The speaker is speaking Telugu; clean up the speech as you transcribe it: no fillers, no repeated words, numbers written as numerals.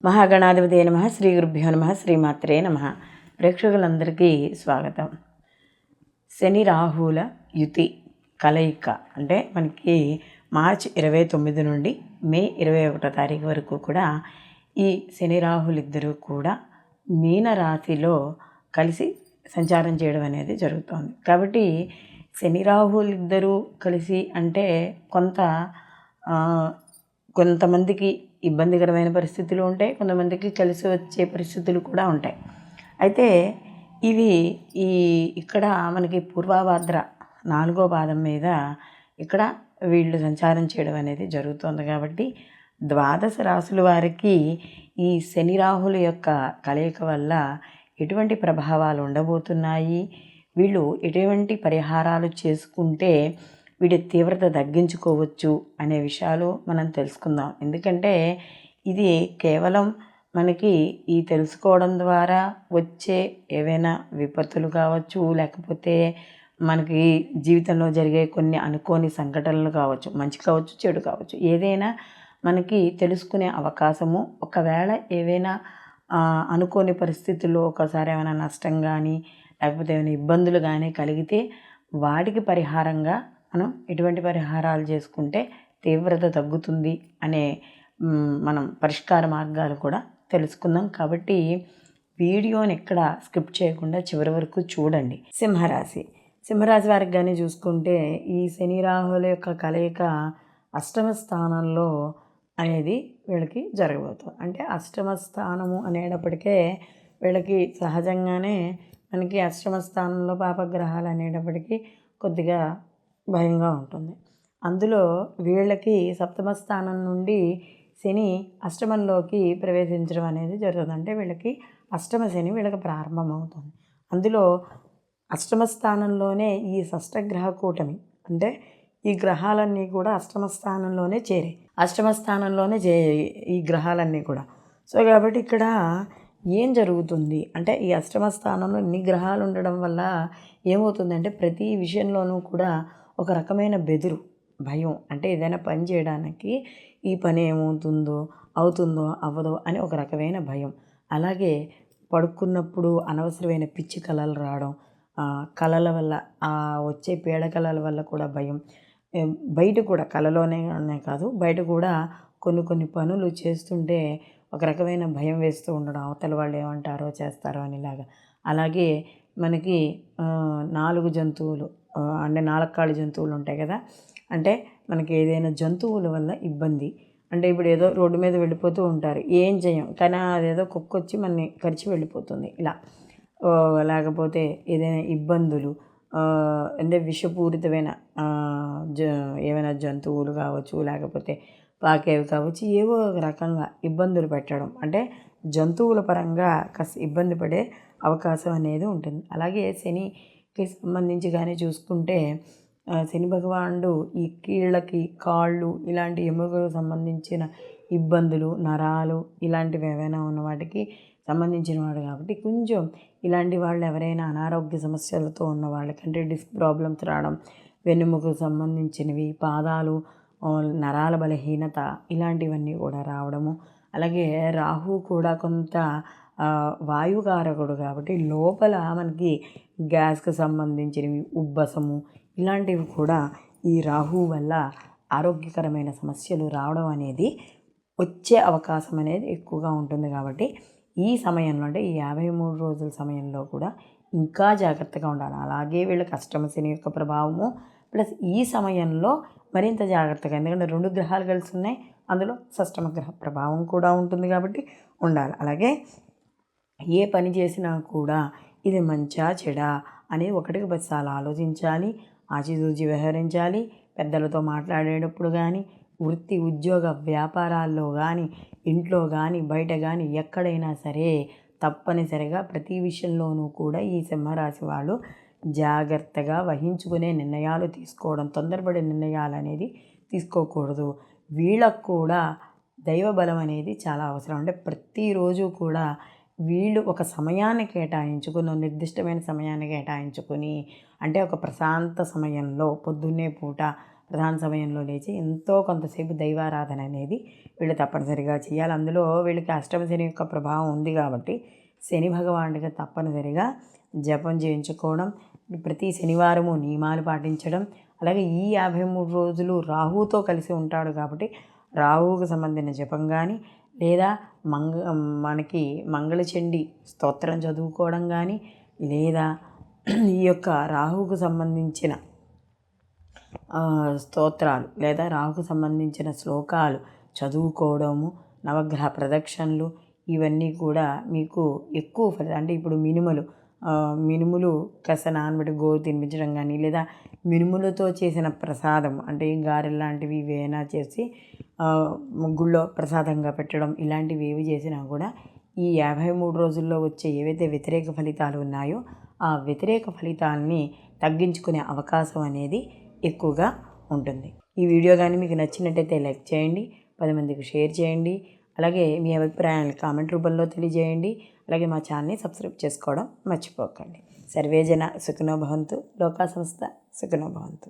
మహాగణాధిపతి నమ శ్రీ గురుభ్యో నమ శ్రీమాత్రే నమ. ప్రేక్షకులందరికీ స్వాగతం. శని రాహుల యుతి కలయిక అంటే మనకి మార్చి 29 నుండి మే 21 తారీఖు వరకు కూడా ఈ శని రాహులిద్దరూ కూడా మీనరాశిలో కలిసి సంచారం చేయడం అనేది జరుగుతోంది. కాబట్టి శని రాహులిద్దరూ కలిసి అంటే కొంతమందికి ఇబ్బందికరమైన పరిస్థితులు ఉంటాయి, కొంతమందికి కలిసి వచ్చే పరిస్థితులు కూడా ఉంటాయి. అయితే ఇవి ఇక్కడ మనకి పూర్వభాద్ర 4వ పాదం మీద ఇక్కడ వీళ్ళు సంచారం చేయడం అనేది జరుగుతుంది. కాబట్టి ద్వాదశ రాశుల వారికి ఈ శని రాహుల యొక్క కలయిక వల్ల ఎటువంటి ప్రభావాలు ఉండబోతున్నాయి, వీళ్ళు ఎటువంటి పరిహారాలు చేసుకుంటే వీటి తీవ్రత తగ్గించుకోవచ్చు అనే విషయాలు మనం తెలుసుకుందాం. ఎందుకంటే ఇది కేవలం మనకి ఈ తెలుసుకోవడం ద్వారా వచ్చే ఏవైనా విపత్తులు కావచ్చు, లేకపోతే మనకి జీవితంలో జరిగే కొన్ని అనుకోని సంఘటనలు కావచ్చు, మంచి కావచ్చు చెడు కావచ్చు, ఏదైనా మనకి తెలుసుకునే అవకాశము, ఒకవేళ ఏవైనా అనుకోని పరిస్థితుల్లో ఒకసారి ఏమైనా నష్టం కానీ లేకపోతే ఏమైనా ఇబ్బందులు కానీ కలిగితే వాటికి పరిహారంగా మనం ఎటువంటి పరిహారాలు చేసుకుంటే తీవ్రత తగ్గుతుంది అనే మనం పరిష్కార మార్గాలు కూడా తెలుసుకుందాం. కాబట్టి వీడియోని ఎక్కడ స్కిప్ చేయకుండా చివరి వరకు చూడండి. సింహరాశి వారికి కానీ చూసుకుంటే ఈ శని రాహుల యొక్క కలయిక అష్టమ స్థానంలో అనేది వీళ్ళకి జరగబోతుంది. అంటే అష్టమ స్థానము అనేటప్పటికే వీళ్ళకి సహజంగానే మనకి అష్టమ స్థానంలో పాపగ్రహాలు అనేటప్పటికీ కొద్దిగా భయంగా ఉంటుంది. అందులో వీళ్ళకి సప్తమ స్థానం నుండి శని అష్టమంలోకి ప్రవేశించడం అనేది జరుగుతుంది. అంటే వీళ్ళకి అష్టమ శని వీళ్ళకి ప్రారంభమవుతుంది. అందులో అష్టమ స్థానంలోనే ఈ షష్టగ్రహ కూటమి, అంటే ఈ గ్రహాలన్నీ కూడా అష్టమ స్థానంలోనే చేరాయి, ఈ గ్రహాలన్నీ కూడా. సో కాబట్టి ఇక్కడ ఏం జరుగుతుంది అంటే ఈ అష్టమ స్థానంలో ఇన్ని గ్రహాలు ఉండడం వల్ల ఏమవుతుందంటే ప్రతి విషయంలోనూ కూడా ఒక రకమైన బెదురు, భయం. అంటే ఏదైనా పని చేయడానికి ఈ పని ఏమవుతుందో, అవుతుందో అవ్వదో అని ఒక రకమైన భయం. అలాగే పడుకున్నప్పుడు అనవసరమైన పిచ్చి కళలు రావడం, కళల వల్ల వచ్చే పీడ కళల వల్ల కూడా భయం. బయట కూడా కళలోనే కాదు, బయట కూడా కొన్ని పనులు చేస్తుంటే ఒక రకమైన భయం వేస్తూ ఉండడం, అవతల వాళ్ళు ఏమంటారో చేస్తారో అనేలాగా. అలాగే మనకి 4 జంతువులు అంటే 4 కాళ్ళ జంతువులు ఉంటాయి కదా, అంటే మనకి ఏదైనా జంతువుల వల్ల ఇబ్బంది. అంటే ఇప్పుడు ఏదో రోడ్డు మీద వెళ్ళిపోతూ ఉంటారు, ఏం చేయం కానీ అదేదో కుక్క వచ్చి మనని కరిచి వెళ్ళిపోతుంది ఇలా. లేకపోతే ఏదైనా ఇబ్బందులు అంటే విషపూరితమైన ఏమైనా జంతువులు కావచ్చు, లేకపోతే పాకేవి కావచ్చు, ఏవో ఒక రకంగా ఇబ్బందులు పెట్టడం, అంటే జంతువుల పరంగా కాస్త ఇబ్బంది పడే అవకాశం అనేది ఉంటుంది. అలాగే శనికి సంబంధించి కానీ చూసుకుంటే శని భగవానుడు ఈ కీళ్ళకి, కాళ్ళు ఇలాంటి ఎముకలకు సంబంధించిన ఇబ్బందులు, నరాలు ఇలాంటివి ఏవైనా ఉన్న వాటికి సంబంధించిన వాడు. కాబట్టి కొంచెం ఇలాంటి వాళ్ళు ఎవరైనా అనారోగ్య సమస్యలతో ఉన్న వాళ్ళకంటే డిస్క్ ప్రాబ్లమ్స్ రావడం, వెన్నెముకకు సంబంధించినవి, పాదాలు, నరాల బలహీనత ఇలాంటివన్నీ కూడా రావడము. అలాగే రాహు కూడా కొంత వాయుకారకుడు కాబట్టి లోపల మనకి గ్యాస్కి సంబంధించినవి, ఉబ్బసము ఇలాంటివి కూడా ఈ రాహు వల్ల ఆరోగ్యకరమైన సమస్యలు రావడం అనేది వచ్చే అవకాశం అనేది ఎక్కువగా ఉంటుంది. కాబట్టి ఈ సమయంలో అంటే ఈ 53 రోజుల సమయంలో కూడా ఇంకా జాగ్రత్తగా ఉండాలి. అలాగే వీళ్ళకి అష్టమ శని యొక్క ప్రభావము ప్లస్ ఈ సమయంలో మరింత జాగ్రత్తగా, ఎందుకంటే 2 గ్రహాలు కలిసి ఉన్నాయి, అందులో షష్టమ గ్రహ ప్రభావం కూడా ఉంటుంది కాబట్టి ఉండాలి. అలాగే ఏ పని చేసినా కూడా ఇది మంచా చెడా అనేది 1కి 10 సార్లు ఆలోచించాలి, ఆచితూచి వ్యవహరించాలి. పెద్దలతో మాట్లాడేటప్పుడు కానీ, వృత్తి ఉద్యోగ వ్యాపారాల్లో కానీ, ఇంట్లో కానీ, బయట కానీ ఎక్కడైనా సరే తప్పనిసరిగా ప్రతి విషయంలోనూ కూడా ఈ సింహరాశి వాళ్ళు జాగ్రత్తగా వహించుకునే నిర్ణయాలు తీసుకోవడం, తొందరపడే నిర్ణయాలు అనేది తీసుకోకూడదు. వీళ్ళకు కూడా దైవ బలం అనేది చాలా అవసరం. అంటే ప్రతిరోజు కూడా వీళ్ళు ఒక సమయాన్ని కేటాయించుకుని, నిర్దిష్టమైన సమయాన్ని కేటాయించుకొని, అంటే ఒక ప్రశాంత సమయంలో పొద్దున్నే పూట ప్రధాన సమయంలో లేచి ఎంతో కొంతసేపు దైవారాధన అనేది వీళ్ళు తప్పనిసరిగా చేయాలి. అందులో వీళ్ళకి అష్టమ శని యొక్క ప్రభావం ఉంది కాబట్టి శని భగవానుడికి తప్పనిసరిగా జపం చేయించుకోవడం, ప్రతి శనివారము నియమాలు పాటించడం, అలాగే ఈ 53 రోజులు రాహువుతో కలిసి ఉంటాడు కాబట్టి రాహువుకు సంబంధించిన జపం కానీ లేదా మనకి మంగళచండి స్తోత్రం చదువుకోవడం కానీ లేదా ఈ యొక్క రాహువుకు సంబంధించిన స్తోత్రాలు లేదా రాహుకు సంబంధించిన శ్లోకాలు చదువుకోవడము, నవగ్రహ ప్రదక్షిణలు ఇవన్నీ కూడా మీకు ఎక్కువ ఫలితం. అంటే ఇప్పుడు మినుములు కాస్త నానబెట్టి గోరు తినిపించడం కానీ లేదా మినుములతో చేసిన ప్రసాదం అంటే గారెలు లాంటివి ఇవేనా చేసి గుళ్ళో ప్రసాదంగా పెట్టడం, ఇలాంటివి ఏవి చేసినా కూడా ఈ 53 రోజుల్లో వచ్చే ఏవైతే వ్యతిరేక ఫలితాలు ఉన్నాయో ఆ వ్యతిరేక ఫలితాలని తగ్గించుకునే అవకాశం అనేది ఎక్కువగా ఉంటుంది. ఈ వీడియో కానీ మీకు నచ్చినట్టయితే లైక్ చేయండి, 10 మందికి షేర్ చేయండి, అలాగే మీ అభిప్రాయాన్ని కామెంట్ రూపంలో తెలియజేయండి. అలాగే మా ఛానల్ని సబ్స్క్రైబ్ చేసుకోవడం మర్చిపోకండి. సర్వేజన సుఖినో భవంతు, లోకా సంస్థ సుఖినో భవంతు.